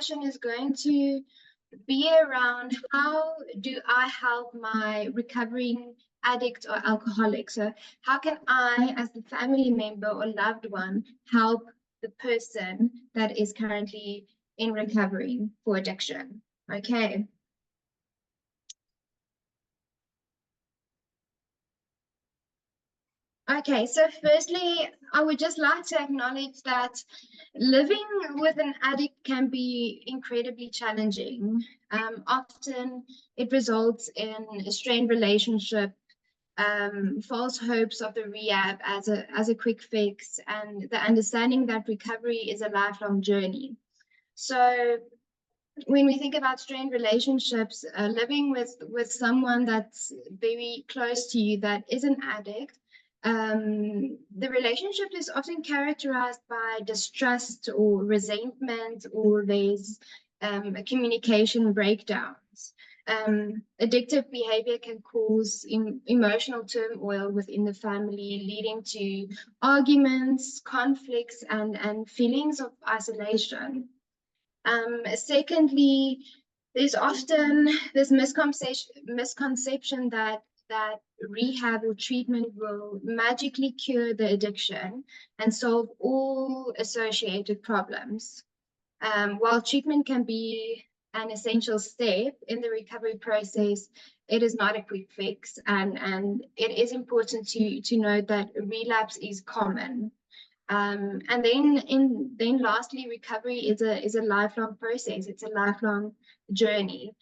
discussion is going to be around how do I help my recovering addict or alcoholic. So how can I, as the family member or loved one, help the person that is currently in recovery for addiction? Okay. Okay, so firstly, I would just like to acknowledge that living with an addict can be incredibly challenging. Often it results in a strained relationship, false hopes of the rehab as a quick fix, and the understanding that recovery is a lifelong journey. So when we think about strained relationships, living with someone that's very close to you that is an addict, the relationship is often characterized by distrust or resentment, or there's communication breakdowns. Addictive behavior can cause emotional turmoil within the family, leading to arguments, conflicts, and feelings of isolation. Secondly, there's often this misconception that rehab or treatment will magically cure the addiction and solve all associated problems. While treatment can be an essential step in the recovery process, it is not a quick fix, and it is important to note that relapse is common. And then lastly, recovery is a lifelong process. It's a lifelong journey.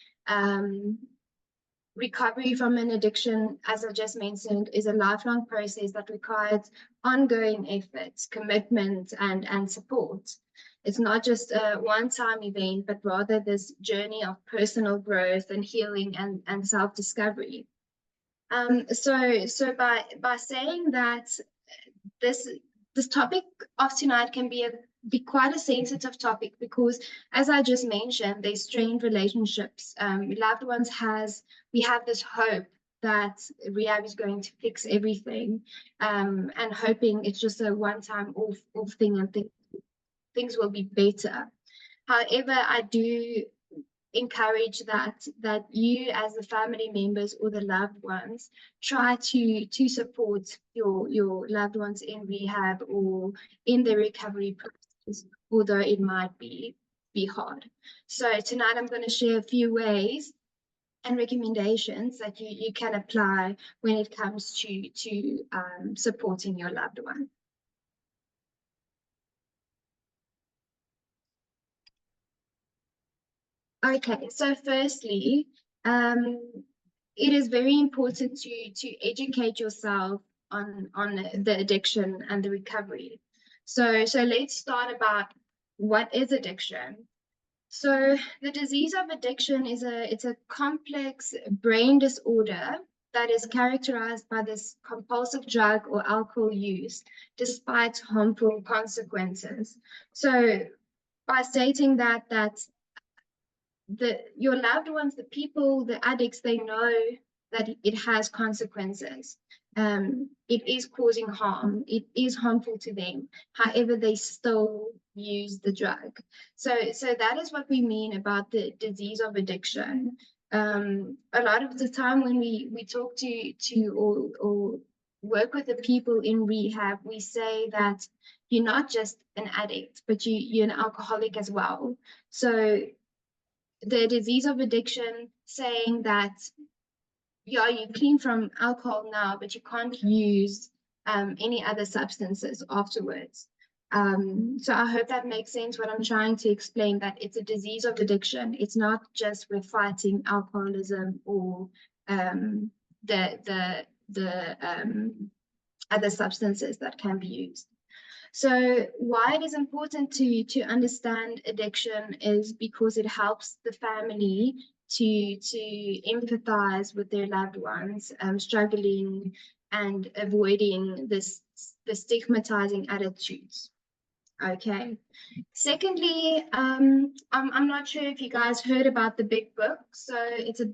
Recovery from an addiction, as I just mentioned, is a lifelong process that requires ongoing efforts, commitment, and support. It's not just a one-time event, but rather this journey of personal growth and healing and self-discovery. So by saying that this topic of tonight can be quite a sensitive topic, because as I just mentioned, there's strained relationships. Loved ones we have this hope that rehab is going to fix everything, and hoping it's just a one-time off thing and things will be better. However, I do encourage that you, as the family members or the loved ones, try to support your loved ones in rehab or in the recovery process, although it might be hard. So tonight I'm going to share a few ways and recommendations that you can apply when it comes to supporting your loved one. Okay, so firstly, it is very important to educate yourself on the addiction and the recovery. So let's start about what is addiction. So the disease of addiction it's a complex brain disorder that is characterized by this compulsive drug or alcohol use despite harmful consequences. So by stating that your loved ones, the people, the addicts, they know that it has consequences. It is causing harm. It is harmful to them. However, they still use the drug. So that is what we mean about the disease of addiction. A lot of the time when we talk to or work with the people in rehab, we say that you're not just an addict, but you're an alcoholic as well. So the disease of addiction, saying that yeah, you're clean from alcohol now, but you can't use any other substances afterwards. So I hope that makes sense what I'm trying to explain, that it's a disease of addiction. It's not just we're fighting alcoholism or the other substances that can be used. So why it is important to understand addiction is because it helps the family to empathize with their loved ones struggling and avoiding the stigmatizing attitudes. Okay. Secondly, I'm not sure if you guys heard about the big book. So it's a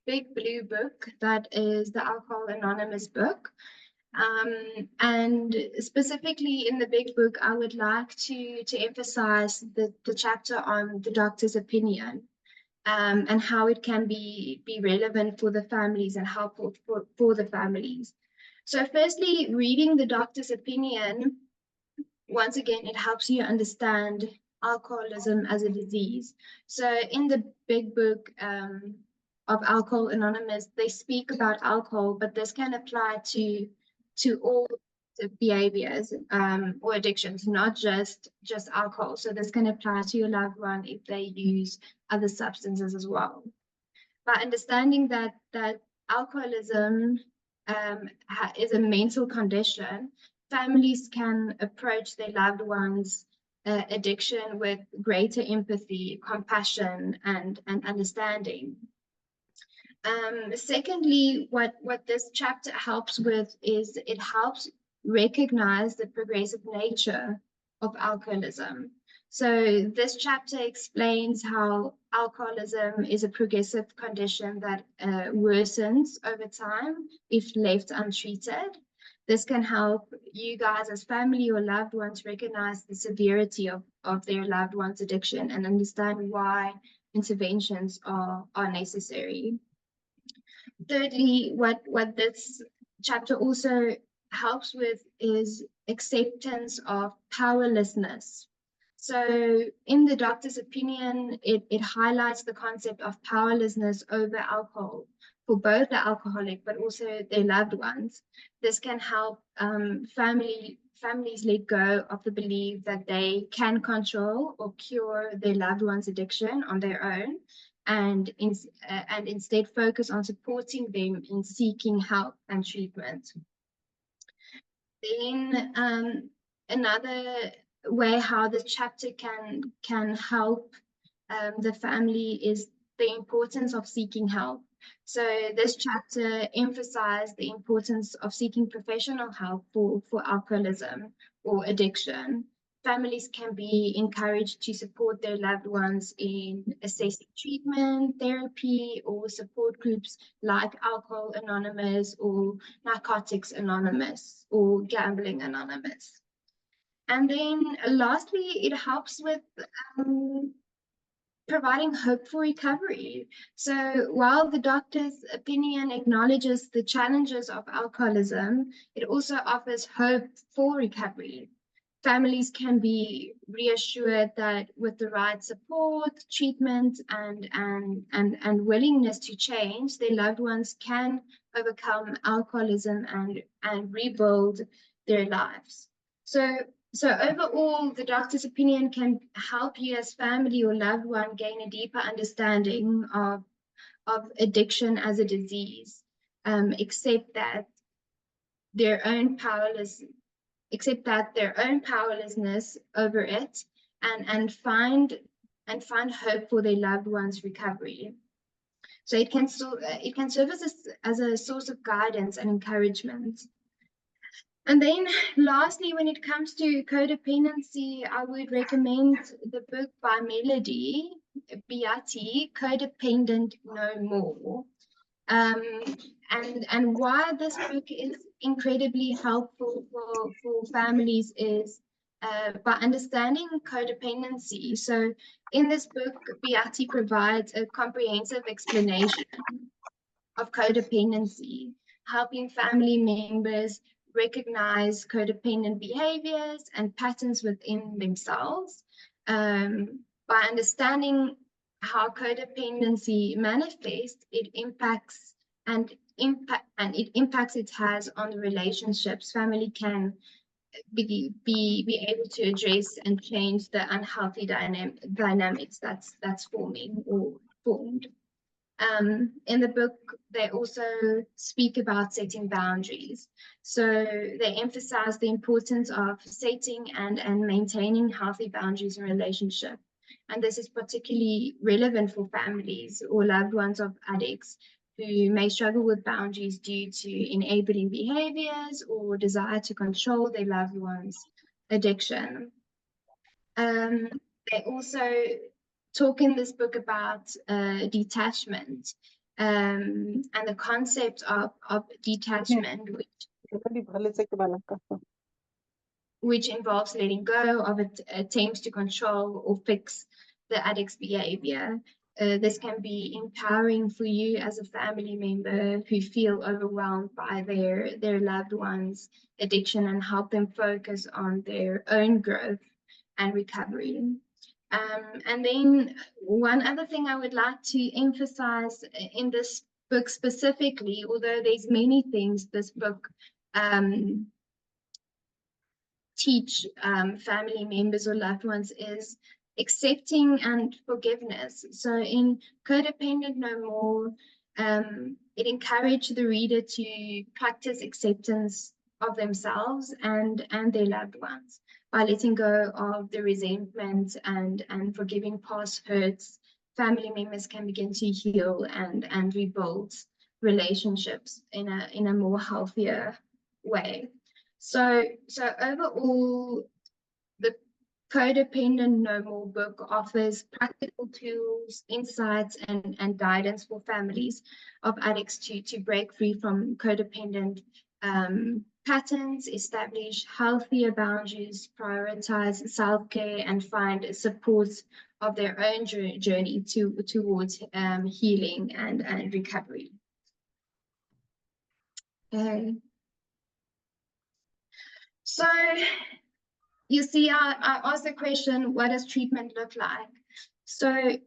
big blue book that is the Alcohol Anonymous book. And specifically in the big book, I would like to emphasize the chapter on the doctor's opinion, and how it can be relevant for the families and helpful for the families. So firstly, reading the doctor's opinion, once again, it helps you understand alcoholism as a disease. So in the big book of Alcohol Anonymous, they speak about alcohol, but this can apply to all the behaviors or addictions, not just alcohol. So this can apply to your loved one if they use other substances as well. By understanding that alcoholism is a mental condition, families can approach their loved ones' addiction with greater empathy, compassion, and understanding. Secondly, what this chapter helps with is it helps recognize the progressive nature of alcoholism. So this chapter explains how alcoholism is a progressive condition that worsens over time if left untreated. This can help you guys as family or loved ones recognize the severity of their loved one's addiction and understand why interventions are necessary. Thirdly, what this chapter also helps with is acceptance of powerlessness. So in the doctor's opinion, it highlights the concept of powerlessness over alcohol for both the alcoholic but also their loved ones. This can help families let go of the belief that they can control or cure their loved one's addiction on their own, and instead focus on supporting them in seeking help and treatment. Then another way how the chapter can help the family is the importance of seeking help. So this chapter emphasized the importance of seeking professional help for alcoholism or addiction. Families can be encouraged to support their loved ones in assessing treatment, therapy, or support groups like Alcohol Anonymous or Narcotics Anonymous or Gambling Anonymous. And then lastly, it helps with providing hope for recovery. So while the doctor's opinion acknowledges the challenges of alcoholism, it also offers hope for recovery. Families can be reassured that with the right support, treatment, and willingness to change, their loved ones can overcome alcoholism and rebuild their lives. So overall, the doctor's opinion can help you as family or loved one gain a deeper understanding of addiction as a disease, accept that their own powerlessness over it, and find hope for their loved one's recovery. So it can serve as a source of guidance and encouragement. And then lastly, when it comes to codependency, I would recommend the book by Melody Beatty, Codependent No More. And why this book is incredibly helpful for families is by understanding codependency. So in this book, Beatty provides a comprehensive explanation of codependency, helping family members recognize codependent behaviors and patterns within themselves. By understanding how codependency manifests, it impacts it has on the relationships family can be able to address and change the unhealthy dynamics that's forming or formed. In the book, they also speak about setting boundaries. So they emphasize the importance of setting and maintaining healthy boundaries in relationship. And this is particularly relevant for families or loved ones of addicts who may struggle with boundaries due to enabling behaviors or desire to control their loved one's addiction. They also talk in this book about detachment and the concept of detachment, which involves letting go of attempts to control or fix the addict's behavior. This can be empowering for you as a family member who feel overwhelmed by their loved one's addiction, and help them focus on their own growth and recovery. And then one other thing I would like to emphasize in this book specifically, although there's many things this book teach family members or loved ones, is accepting and forgiveness. So in Codependent No More, it encouraged the reader to practice acceptance of themselves and their loved ones. By letting go of the resentment and forgiving past hurts, family members can begin to heal and rebuild relationships in a more healthier way. So overall, the Codependent No More book offers practical tools, insights, and guidance for families of addicts to break free from codependent patterns, establish healthier boundaries, prioritize self-care, and find support of their own journey towards healing and recovery. So you see, I asked the question, what does treatment look like? So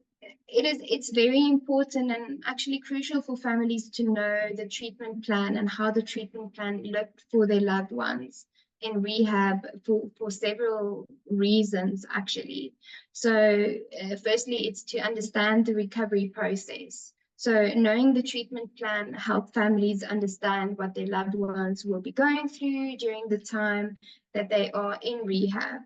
it's very important and actually crucial for families to know the treatment plan and how the treatment plan looked for their loved ones in rehab for several reasons, actually. So firstly, it's to understand the recovery process. So knowing the treatment plan helps families understand what their loved ones will be going through during the time that they are in rehab.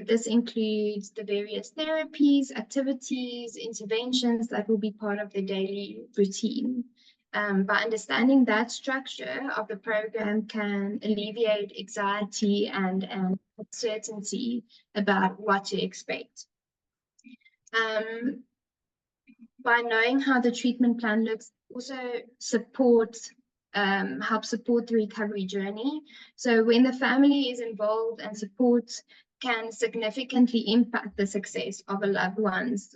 This includes the various therapies, activities, interventions that will be part of their daily routine. By understanding that structure of the program can alleviate anxiety and uncertainty about what to expect. By knowing how the treatment plan looks, also help support the recovery journey. So when the family is involved, and support can significantly impact the success of a loved one's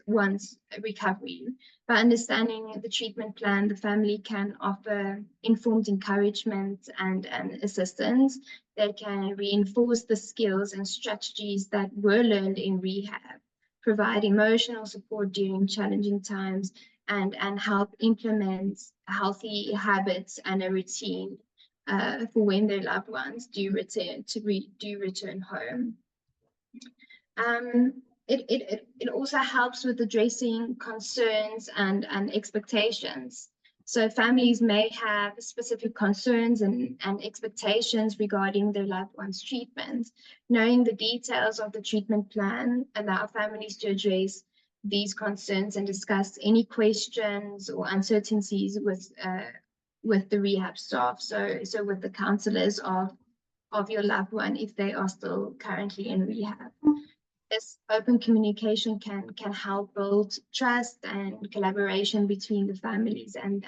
recovery. By understanding the treatment plan, the family can offer informed encouragement and assistance that can reinforce the skills and strategies that were learned in rehab, provide emotional support during challenging times, and help implement healthy habits and a routine for when their loved ones do return home. It also helps with addressing concerns and expectations. So families may have specific concerns and expectations regarding their loved one's treatment. Knowing the details of the treatment plan allow families to address these concerns and discuss any questions or uncertainties with the rehab staff. So with the counselors of your loved one, if they are still currently in rehab. This open communication can help build trust and collaboration between the families and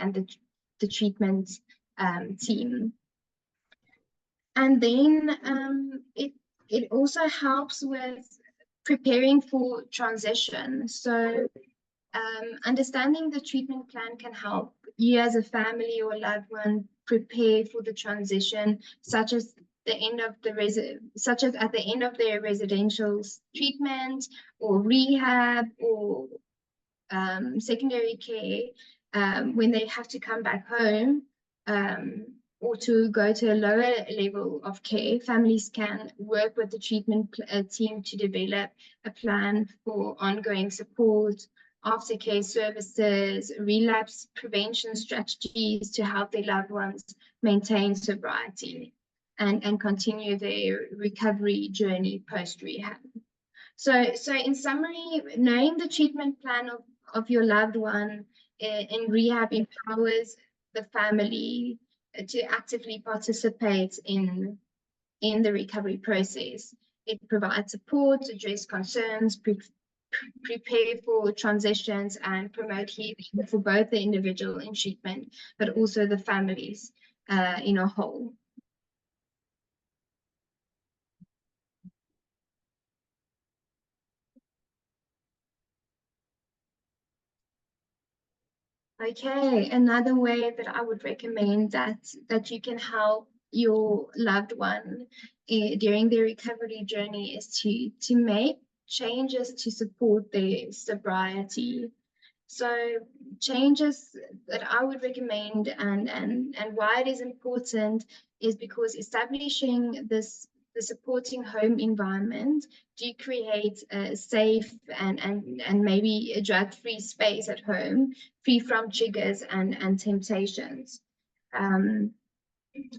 the treatment team. And then it also helps with preparing for transition. So understanding the treatment plan can help you as a family or loved one prepare for the transition, such as at the end of their residential treatment or rehab or secondary care, when they have to come back home or to go to a lower level of care. Families can work with the treatment team to develop a plan for ongoing support, aftercare services, relapse prevention strategies to help their loved ones maintain sobriety and continue their recovery journey post-rehab. So in summary, knowing the treatment plan of your loved one in rehab empowers the family to actively participate in the recovery process. It provides support, address concerns, prepare for transitions, and promote healing for both the individual in treatment, but also the families in a whole. Okay, another way that I would recommend that you can help your loved one during their recovery journey is to make changes to support their sobriety. So changes that I would recommend and why it is important is because establishing the supporting home environment do create a safe and maybe a drug-free space at home, free from triggers and temptations.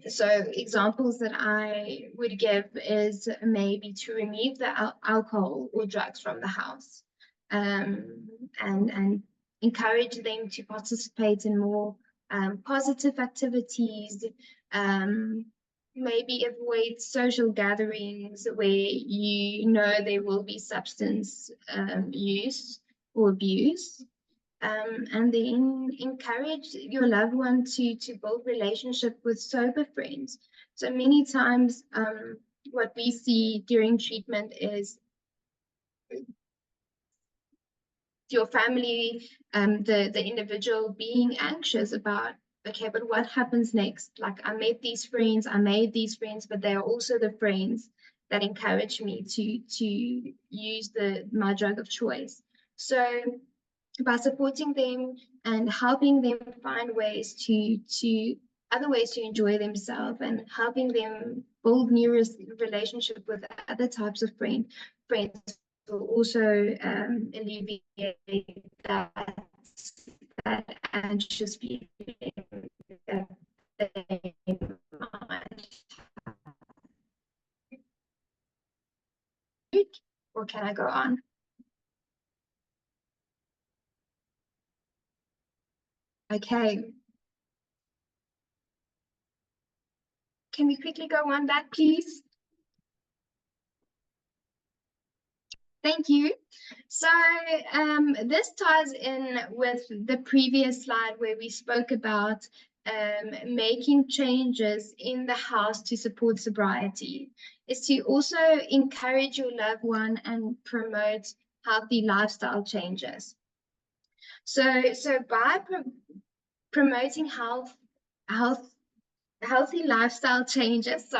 So examples that I would give is maybe to remove the alcohol or drugs from the house, and encourage them to participate in more positive activities. Maybe avoid social gatherings where you know there will be substance use or abuse. And then encourage your loved one to build relationship with sober friends. So many times, what we see during treatment is your family, the individual being anxious about, okay, but what happens next? Like, I made these friends, but they are also the friends that encourage me to use my drug of choice. So by supporting them and helping them find ways to other ways to enjoy themselves and helping them build new relationship with other types of friends will also alleviate that anxious feeling that they might. Or can I go on? Okay. Can we quickly go on back, please? Thank you. So this ties in with the previous slide where we spoke about making changes in the house to support sobriety, is to also encourage your loved one and promote healthy lifestyle changes. So by promoting healthy lifestyle changes,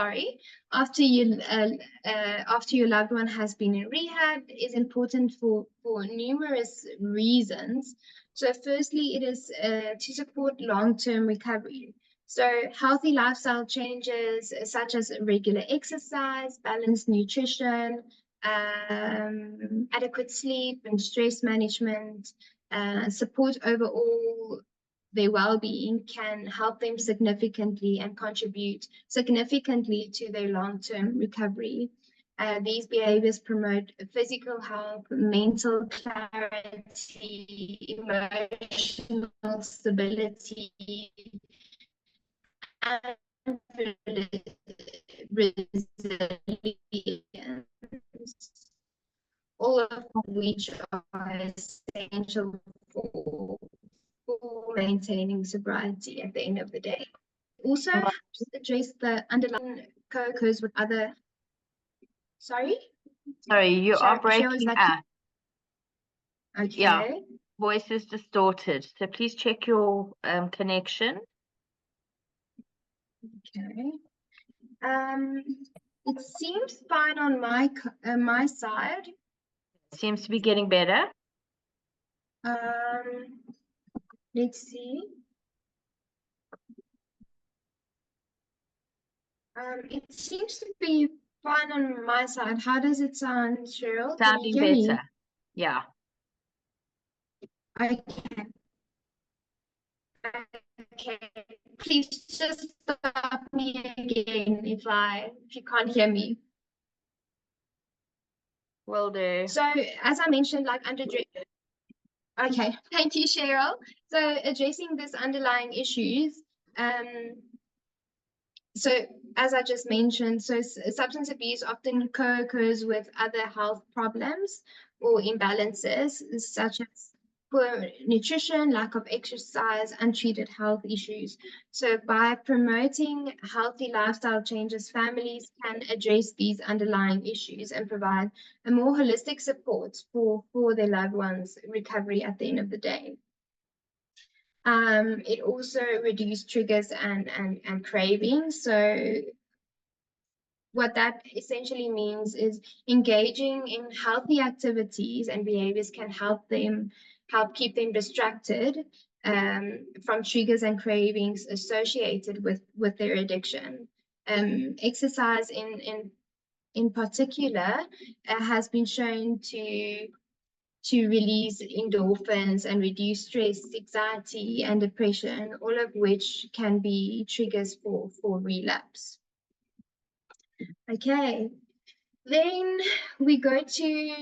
after your loved one has been in rehab is important for numerous reasons. So firstly, it is to support long-term recovery. So healthy lifestyle changes such as regular exercise, balanced nutrition, adequate sleep and stress management, support overall their well-being can help them significantly and contribute significantly to their long-term recovery. These behaviors promote physical health, mental clarity, emotional stability, and resilience, all of which are essential for maintaining sobriety at the end of the day. Also helps address the underlying co-occurs with other. Sorry, you are breaking up. Okay. Yeah, voice is distorted. So please check your connection. Okay. It seems fine on my side. Seems to be getting better. Let's see. It seems to be fine on my side. How does it sound, Cheryl? Sounding Can you hear better. me? Yeah. Okay. Okay. Please just stop me again if you can't hear me. Will do. So as I mentioned, like okay, thank you, Cheryl. So addressing this underlying issues, so as I just mentioned, so substance abuse often co-occurs with other health problems or imbalances, such as poor nutrition, lack of exercise, untreated health issues. So by promoting healthy lifestyle changes, families can address these underlying issues and provide a more holistic support for their loved ones' recovery at the end of the day. It also reduces triggers and cravings. So what that essentially means is engaging in healthy activities and behaviors can help keep them distracted from triggers and cravings associated with their addiction. Exercise in particular has been shown to release endorphins and reduce stress, anxiety, and depression, all of which can be triggers for relapse. Okay, then we go to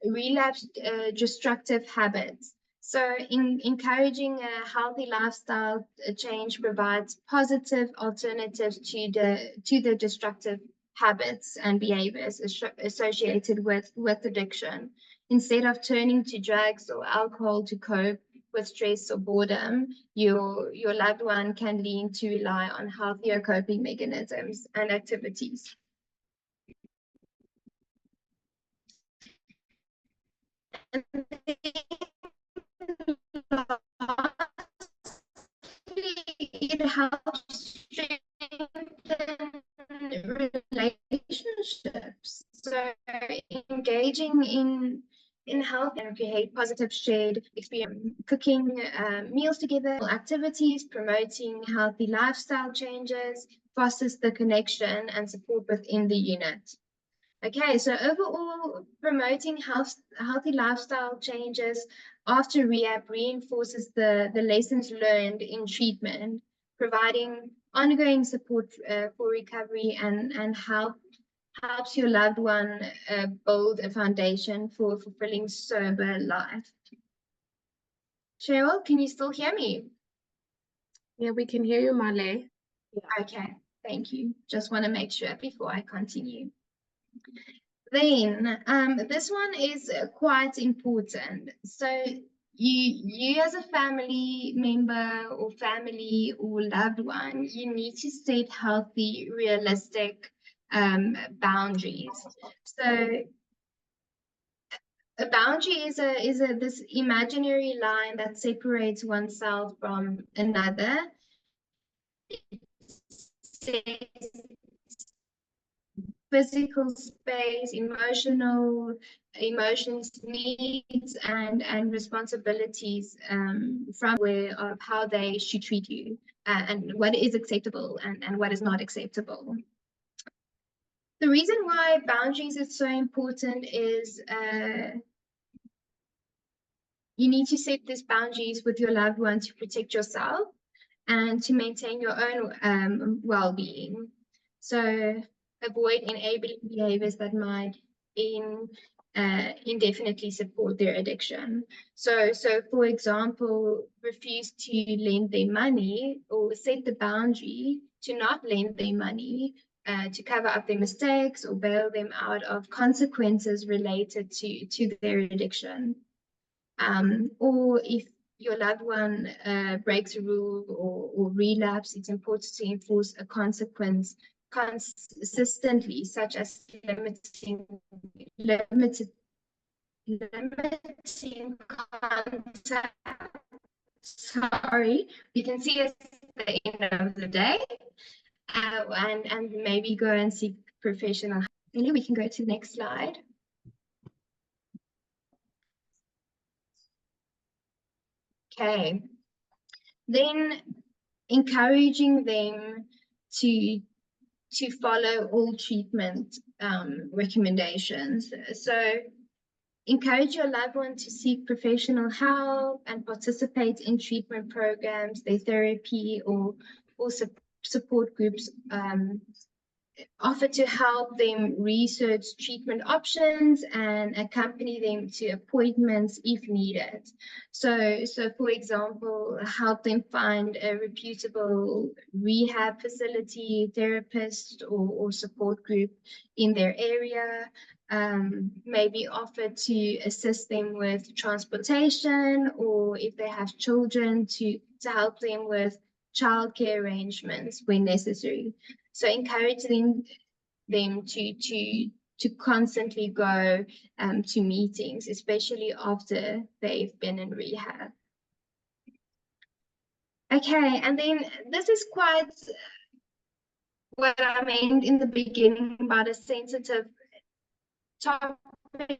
relapse destructive habits. So encouraging a healthy lifestyle change provides positive alternatives to the destructive habits and behaviors associated with addiction. Instead of turning to drugs or alcohol to cope with stress or boredom, your loved one can lean to rely on healthier coping mechanisms and activities. And it helps strengthen relationships. So engaging in health and create positive shared experience, cooking meals together, activities, promoting healthy lifestyle changes, fosters the connection and support within the unit. Okay, so overall, promoting healthy lifestyle changes after rehab reinforces the lessons learned in treatment, providing ongoing support for recovery and helps your loved one build a foundation for a fulfilling sober life. Cheryl, can you still hear me? Yeah, we can hear you, Marlé. Yeah. Okay, thank you. Just want to make sure before I continue. Then this one is quite important. So you as a family member or family or loved one, you need to set healthy, realistic boundaries. So a boundary is this imaginary line that separates oneself from another. It physical space, emotions, needs, and responsibilities from aware of how they should treat you and what is acceptable and what is not acceptable. The reason why boundaries is so important is you need to set these boundaries with your loved one to protect yourself and to maintain your own well-being. So avoid enabling behaviors that might indefinitely support their addiction. So for example, refuse to lend them money or set the boundary to not lend them money to cover up their mistakes or bail them out of consequences related to their addiction. Or if your loved one breaks a rule or relapse, it's important to enforce a consequence consistently, such as limiting contact. Sorry, you can see us at the end of the day, and maybe go and seek professional help. Then we can go to the next slide. Okay, then encouraging them to follow all treatment recommendations. So encourage your loved one to seek professional help and participate in treatment programs, their therapy or support groups offer to help them research treatment options and accompany them to appointments if needed. So for example, help them find a reputable rehab facility, therapist, or support group in their area. Maybe offer to assist them with transportation, or if they have children, to help them with childcare arrangements when necessary. So encourage them to constantly go to meetings, especially after they've been in rehab. Okay, and then this is quite what I meant in the beginning about a sensitive topic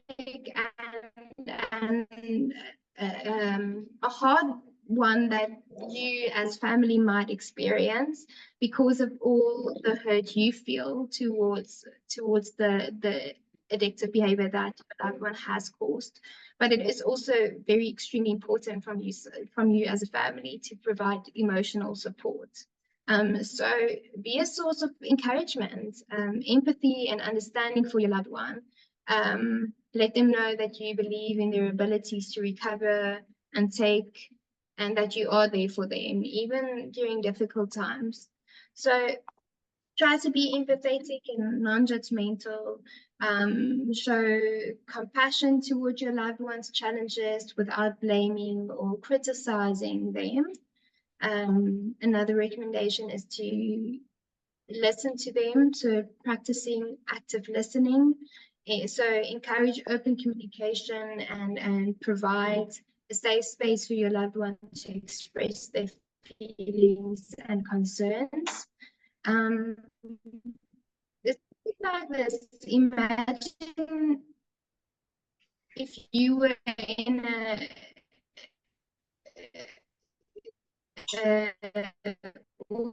and a hard one that you as family might experience because of all the hurt you feel towards the addictive behavior that your loved one has caused. But it is also very extremely important from you as a family to provide emotional support. So be a source of encouragement, empathy and understanding for your loved one. Let them know that you believe in their abilities to recover and that you are there for them, even during difficult times. So try to be empathetic and non-judgmental. Show compassion towards your loved one's challenges without blaming or criticizing them. Another recommendation is to listen to them, so practicing active listening. So encourage open communication and provide a safe space for your loved one to express their feelings and concerns. It's like this. Imagine if you were in or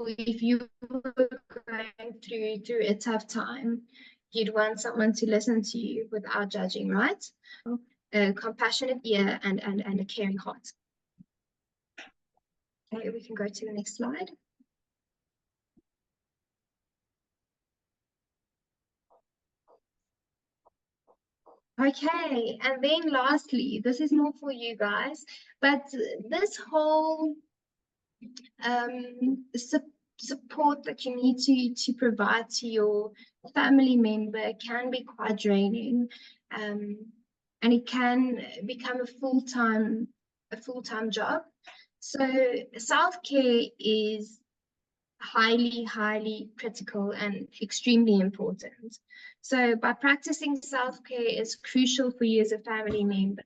if you were going through a tough time, you'd want someone to listen to you without judging, right? A compassionate ear and a caring heart. Okay, we can go to the next slide. Okay, and then lastly, this is more for you guys, but this whole support that you need to provide to your family member can be quite draining, and it can become a full-time job. So self-care is highly critical and extremely important. So by practicing self-care is crucial for you as a family member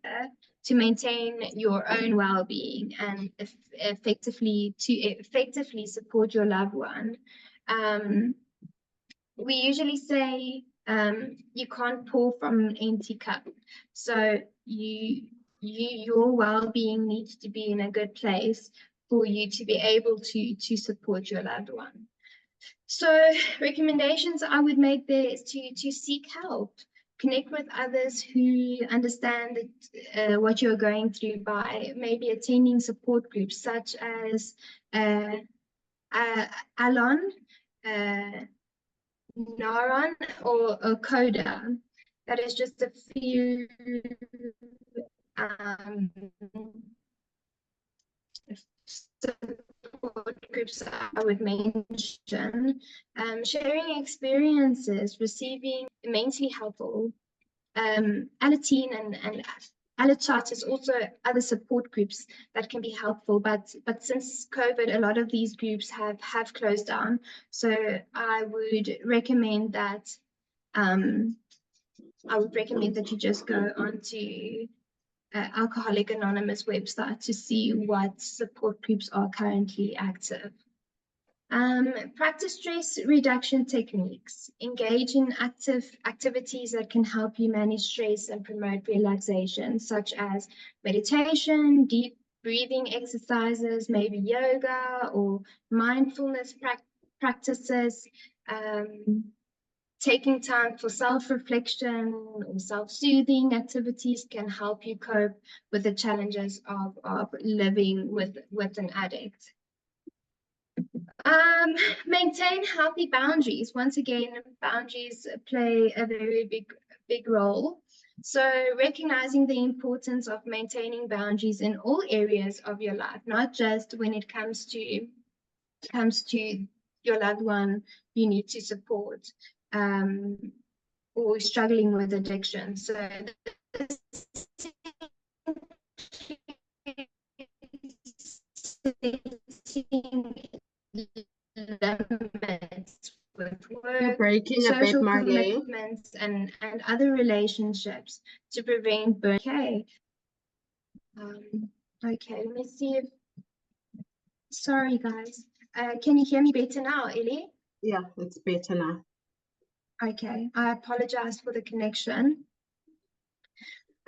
to maintain your own well-being and effectively support your loved one. We usually say you can't pour from an empty cup. So your well-being needs to be in a good place for you to be able to support your loved one. So recommendations I would make there is to seek help. Connect with others who understand what you're going through by maybe attending support groups such as Alon, Naran, or Coda. That is just a few support groups I would mention. Sharing experiences, receiving immensely helpful. Alateen and Alachat is also other support groups that can be helpful, but since COVID, a lot of these groups have closed down. So I would recommend that you just go onto Alcoholic Anonymous website to see what support groups are currently active. Practice stress reduction techniques. Engage in activities that can help you manage stress and promote relaxation, such as meditation, deep breathing exercises, maybe yoga or mindfulness practices. Taking time for self-reflection or self-soothing activities can help you cope with the challenges of living with an addict. Maintain healthy boundaries. Once again, boundaries play a very big role. So recognizing the importance of maintaining boundaries in all areas of your life, not just when it comes to your loved one you need to support, or struggling with addiction. So limits with You're work, breaking a bit, social Marlé. commitments, and other relationships to prevent burnout. Okay. Okay, let me see if, sorry guys. Can you hear me better now, Ellie? Yeah, it's better now. Okay, I apologize for the connection.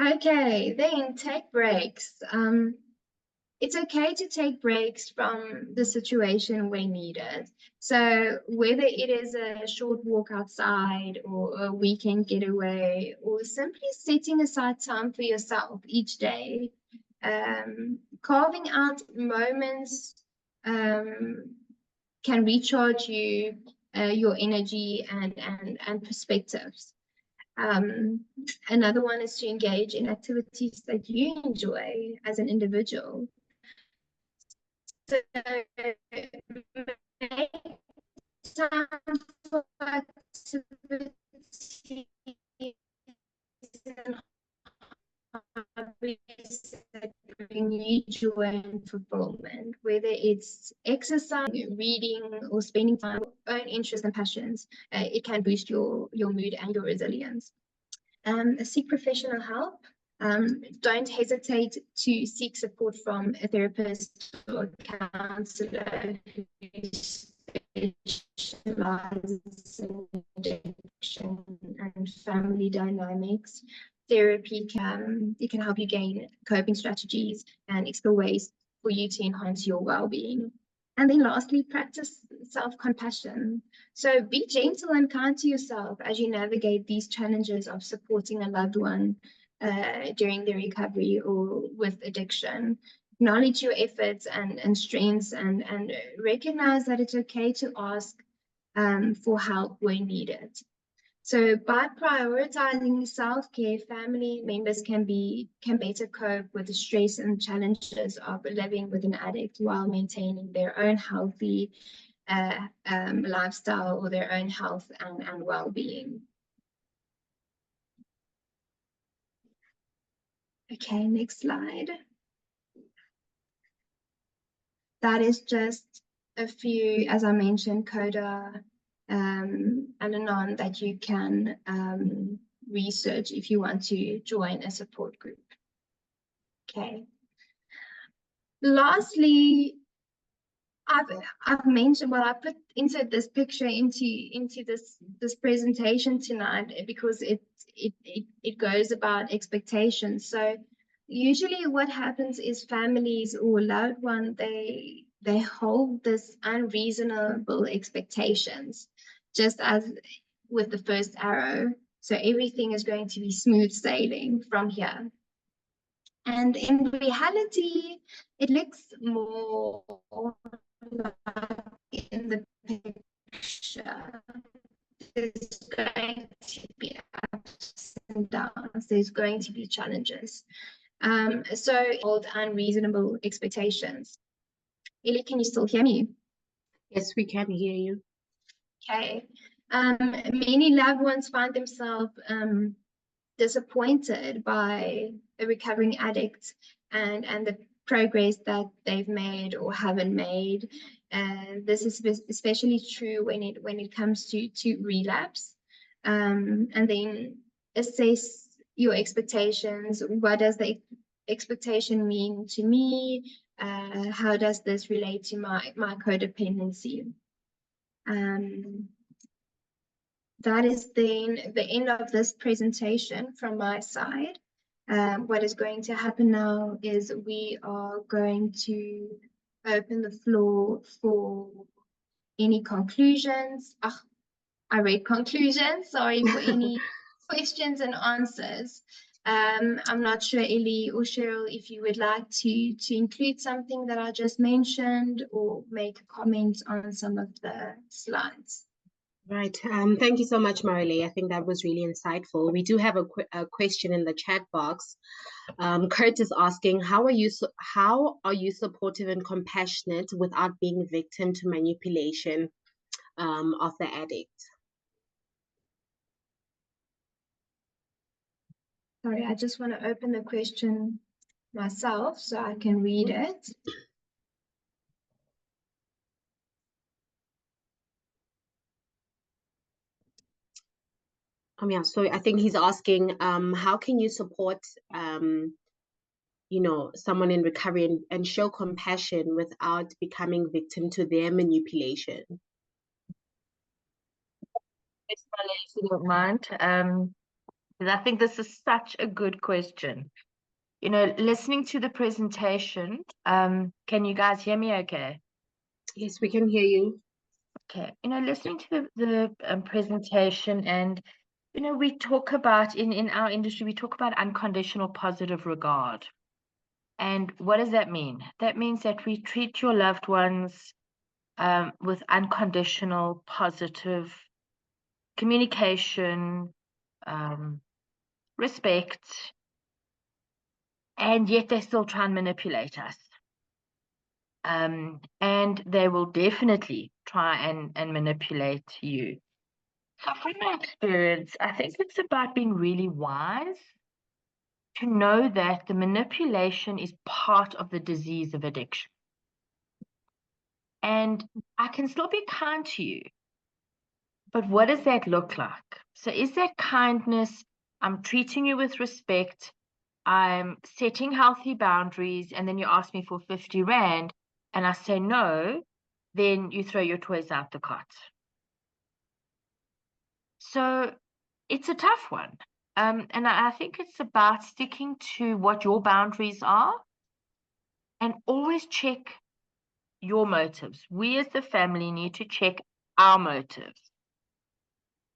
Okay, then take breaks. It's okay to take breaks from the situation when needed. So whether it is a short walk outside or a weekend getaway, or simply setting aside time for yourself each day, carving out moments can recharge you, your energy and perspectives. Another one is to engage in activities that you enjoy as an individual. So make time for activities and hobbies that bring you joy and fulfillment, whether it's exercise, reading, or spending time with your own interests and passions. It can boost your mood and your resilience. Seek professional help. Don't hesitate to seek support from a therapist or counselor who specializes in addiction and family dynamics. Therapy it can help you gain coping strategies and explore ways for you to enhance your well-being. And then lastly, practice self-compassion. So be gentle and kind to yourself as you navigate these challenges of supporting a loved one during the recovery or with addiction. Acknowledge your efforts and strengths and recognize that it's okay to ask for help when needed. So by prioritizing self-care, family members can better cope with the stress and challenges of living with an addict while maintaining their own healthy lifestyle or their own health and well-being. Okay, next slide. That is just a few, as I mentioned, CODA and Anon that you can research if you want to join a support group. Okay. Lastly, I've mentioned, well, I put insert this picture into this presentation tonight because it goes about expectations. So usually what happens is families or loved one, they hold this unreasonable expectations, just as with the first arrow. So everything is going to be smooth sailing from here. And in reality, it looks more like in the picture. There's going to be ups and downs. There's going to be challenges. So old unreasonable expectations. Ellie, can you still hear me? Yes, we can hear you. Okay. Many loved ones find themselves disappointed by a recovering addict and the progress that they've made or haven't made. This is especially true when it comes to relapse. And then assess your expectations. What does the expectation mean to me? How does this relate to my codependency? That is then the end of this presentation from my side. What is going to happen now is we are going to open the floor for any conclusions. I read conclusions, sorry, for any questions and answers. I'm not sure, Ellie or Cheryl, if you would like to include something that I just mentioned or make a comment on some of the slides. Right. Thank you so much, Marlé. I think that was really insightful. We do have a question in the chat box. Kurt is asking, how are you supportive and compassionate without being a victim to manipulation of the addict? Sorry, I just want to open the question myself so I can read it. Yeah, so I think he's asking, how can you support, someone in recovery and show compassion without becoming victim to their manipulation? Yes, Marlé, if you don't mind. And I think this is such a good question. Listening to the presentation, can you guys hear me okay? Yes, we can hear you. Okay, listening to the presentation, and we talk about in our industry, we talk about unconditional positive regard. And what does that mean? That means that we treat your loved ones with unconditional positive communication, respect, and yet they still try and manipulate us. And they will definitely try and manipulate you. So from my experience, I think it's about being really wise to know that the manipulation is part of the disease of addiction. And I can still be kind to you, but what does that look like? So is that kindness? I'm treating you with respect. I'm setting healthy boundaries, and then you ask me for 50 Rand, and I say no, then you throw your toys out the cot. So it's a tough one. And I think it's about sticking to what your boundaries are and always check your motives. We as the family need to check our motives.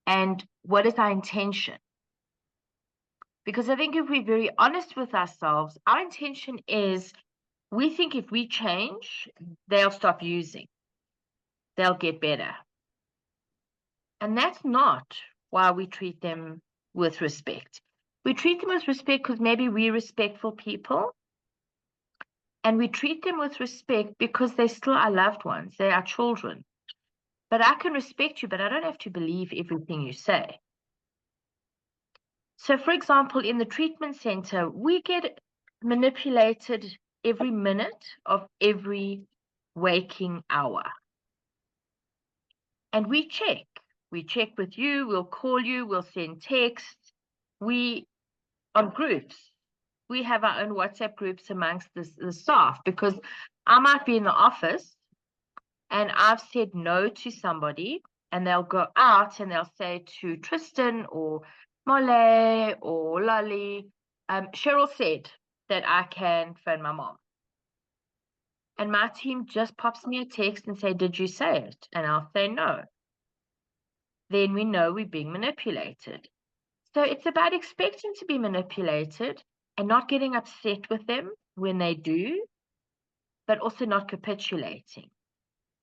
And what is our intention? Because I think if we're very honest with ourselves, our intention is we think if we change, they'll stop using. They'll get better. And that's not why we treat them with respect. We treat them with respect because maybe we're respectful people. And we treat them with respect because they're still our loved ones. They're our children. But I can respect you, but I don't have to believe everything you say. So, for example, in the treatment center, we get manipulated every minute of every waking hour. And we check. We check with you, we'll call you, we'll send texts. We, on groups, we have our own WhatsApp groups amongst the staff, because I might be in the office and I've said no to somebody, and they'll go out and they'll say to Tristan or Marlé or Lali, Cheryl said that I can phone my mom. And my team just pops me a text and say, did you say it? And I'll say no. Then we know we're being manipulated. So it's about expecting to be manipulated and not getting upset with them when they do, but also not capitulating.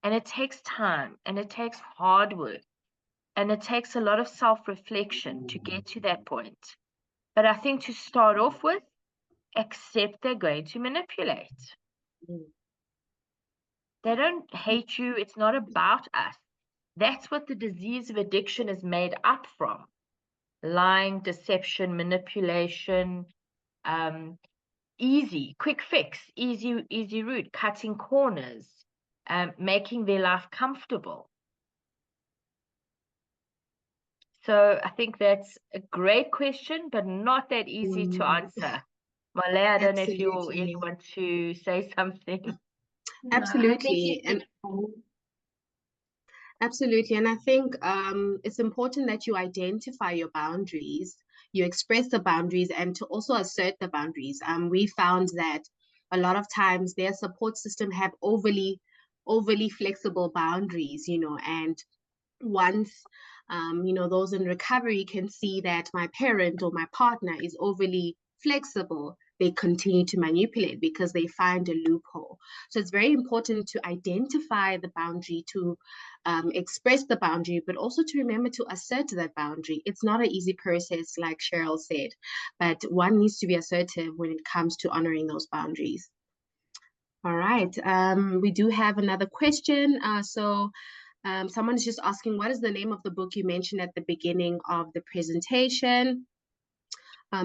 And it takes time, and it takes hard work, and it takes a lot of self-reflection to get to that point. But I think to start off with, accept they're going to manipulate. They don't hate you. It's not about us. That's what the disease of addiction is made up from. Lying, deception, manipulation, easy, quick fix, easy route, cutting corners, making their life comfortable. So I think that's a great question, but not that easy to answer. Marlé, I don't know if you really want to say something. Absolutely. Absolutely. And I think it's important that you identify your boundaries, you express the boundaries, and to also assert the boundaries. We found that a lot of times their support system have overly flexible boundaries, and once those in recovery can see that my parent or my partner is overly flexible, they continue to manipulate because they find a loophole. So it's very important to identify the boundary, to express the boundary, but also to remember to assert that boundary. It's not an easy process, like Cheryl said, but one needs to be assertive when it comes to honoring those boundaries. All right, we do have another question. Someone is just asking, what is the name of the book you mentioned at the beginning of the presentation?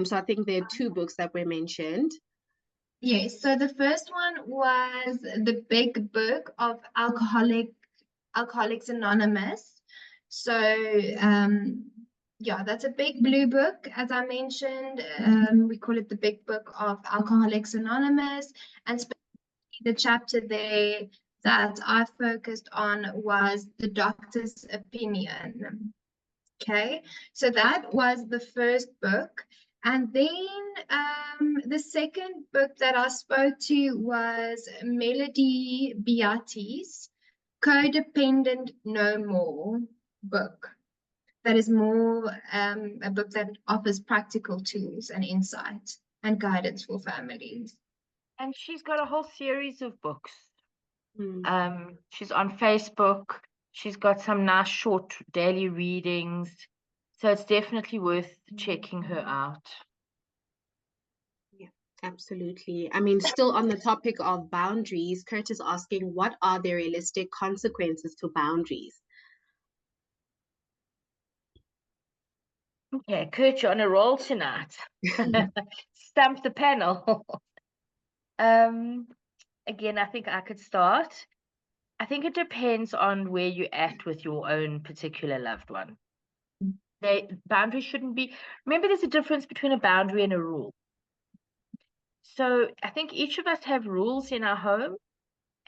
So I think there are two books that were mentioned. Yes, so the first one was The Big Book of Alcoholics Anonymous. So yeah, that's a big blue book, as I mentioned. We call it The Big Book of Alcoholics Anonymous, and the chapter there that I focused on was the doctor's opinion. Okay, so that was the first book. And then the second book that I spoke to was Melody Beatty's Codependent No More book. That is more a book that offers practical tools and insight and guidance for families. And she's got a whole series of books. Mm. She's on Facebook. She's got some nice short daily readings. So it's definitely worth checking her out. Yeah, absolutely. I mean, still on the topic of boundaries, Kurt is asking, what are the realistic consequences to boundaries? Okay, Kurt, you're on a roll tonight. Stump the panel. Again, I think I could start. I think it depends on where you're at with your own particular loved one. Boundaries shouldn't be, remember there's a difference between a boundary and a rule. So I think each of us have rules in our home.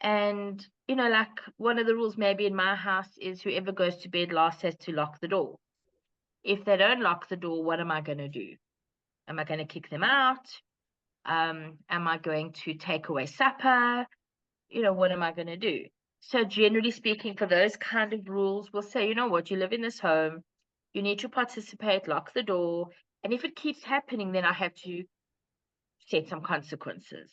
And, like one of the rules maybe in my house is whoever goes to bed last has to lock the door. If they don't lock the door, what am I going to do? Am I going to kick them out? Am I going to take away supper? What am I going to do? So generally speaking, for those kind of rules, we'll say, you know what, you live in this home, you need to participate, lock the door. And if it keeps happening, then I have to set some consequences.